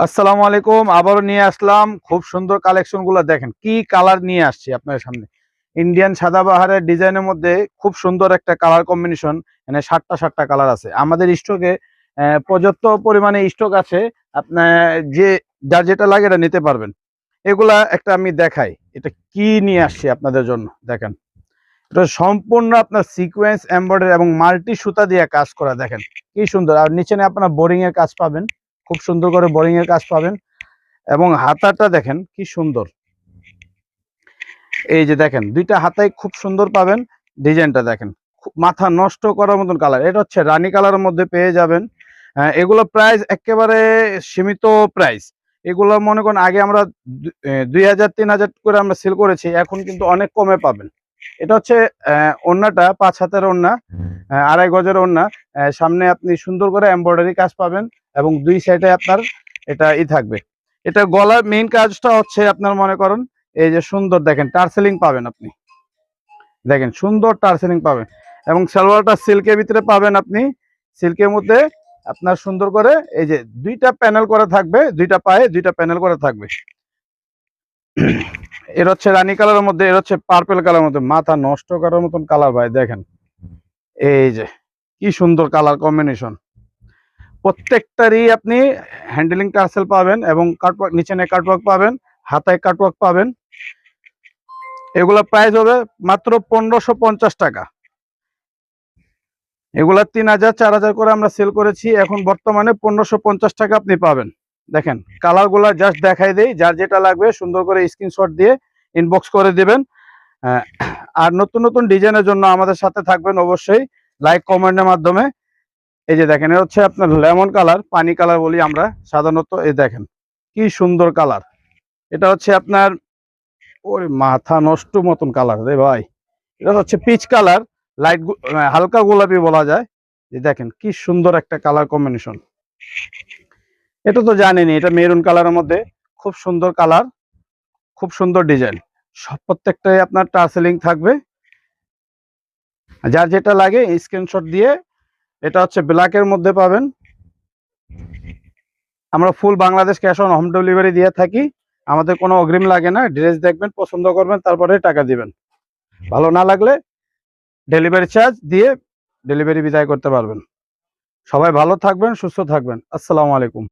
আসসালামু আলাইকুম। আবারও নিয়ে আসলাম খুব সুন্দর কালেকশন গুলো। দেখেন কি কালার নিয়ে আসছি আপনার সামনে। ইন্ডিয়ান সাদাবাহারের ডিজাইনের মধ্যে খুব সুন্দর একটা কালার কম্বিনেশন। মানে সাতটা কালার আছে আমাদের স্টকে। পর্যাপ্ত পরিমাণে স্টক আছে। আপনার যে যার যেটা লাগে এটা নিতে পারবেন। এগুলা একটা আমি দেখাই এটা কি নিয়ে আসছি আপনাদের জন্য। দেখেন এটা সম্পূর্ণ আপনার সিকোয়েন্স এমব্রয়ডারি এবং মাল্টি সুতা দিয়ে কাজ করা। দেখেন কি সুন্দর। আর নিচে আপনার বোরিং এর কাজ পাবেন, খুব সুন্দর করে বোরিং এর কাজ পাবেন। এবং হাতাটা দেখেন কি সুন্দর। এই যে দেখেন দুইটা হাতায় খুব সুন্দর পাবেন। ডিজাইনটা দেখেন মাথা নষ্ট করার মতন কালার। এটা হচ্ছে রানী কালারের মধ্যে পেয়ে যাবেন। এগুলো প্রাইস একেবারে সীমিত প্রাইস। এগুলো মনে করেন আগে আমরা 2000-3000 করে আমরা সেল করেছি, এখন কিন্তু অনেক কমে পাবেন। এটা হচ্ছে ওড়নাটা 5 হাতের ওড়না, 2.5 গজের ওড়না। সামনে আপনি সুন্দর করে এমব্রয়ডারি কাজ পাবেন এবং দুই সাইডে আপনার এটা থাকবে। এটা গলার মেইন কাজটা হচ্ছে আপনার মনে করেন এই যে সুন্দর দেখেন টার্সেলিং পাবেন আপনি। দেখেন সুন্দর টার্সেলিং পাবেন এবং সালোয়ারটা সিল্কের ভিতরে পাবেন আপনি। সিল্কের মধ্যে আপনার সুন্দর করে এই যে দুইটা প্যানেল করা থাকবে, দুইটা পায়ে দুইটা প্যানেল করা থাকবে। এর হচ্ছে রানী কালারের মধ্যে, এর হচ্ছে পার্পল কালারের মধ্যে। মাথা নষ্ট করার মতন কালার ভাই। দেখেন এই যে কি সুন্দর কালার কম্বিনেশন। প্রত্যেকটারই আপনি হ্যান্ডেলিং টার্সেল পাবেন এবং কাটওয়ার্ক, নিচে কাটওয়ার্ক পাবেন, হাতায় কাটওয়ার্ক পাবেন। এগুলা প্রাইস হবে মাত্র 1550 টাকা। এগুলা 3000-4000 করে আমরা সেল করেছি, এখন বর্তমানে 1550 টাকা আপনি পাবেন। দেখেন কালার গুলা জাস্ট দেখাই দেই, যার যেটা লাগবে সুন্দর করে স্ক্রিনশট দিয়ে ইনবক্স করে দিবেন। আর নতুন নতুন ডিজাইনের জন্য আমাদের সাথে থাকবেন অবশ্যই লাইক কমেন্টের মাধ্যমে। এই যে দেখেন এটা হচ্ছে আপনার লেমন কালার, পানি কালার বলি আমরা সাধারণত। এই দেখেন কি সুন্দর কালার। এটা হচ্ছে আপনার ওরে মাথা নষ্ট মতন কালার রে ভাই। এটা হচ্ছে পিচ কালার, লাইট হালকা গোলাপি বলা যায়। যে দেখেন কি সুন্দর একটা কালার কম্বিনেশন। এটা তো জানেনই, এটা মেরুন কালারের মধ্যে খুব সুন্দর কালার, খুব সুন্দর ডিজাইন। সব প্রত্যেকটাই আপনার টার্সেলিং থাকবে। যার যেটা লাগে স্ক্রিনশট দিয়ে। এটা হচ্ছে ব্ল্যাকের মধ্যে পাবেন। আমরা full Bangladesh cash on home delivery দিয়ে থাকি। আমাদের কোনো অগ্রিম লাগে না। ড্রেস দেখবেন, পছন্দ করবেন, তারপরে টাকা দিবেন। ভালো না লাগলে ডেলিভারি চার্জ দিয়ে ডেলিভারি বিদায় করতে পারবেন। সবাই ভালো থাকবেন, সুস্থ থাকবেন। আসসালামু আলাইকুম।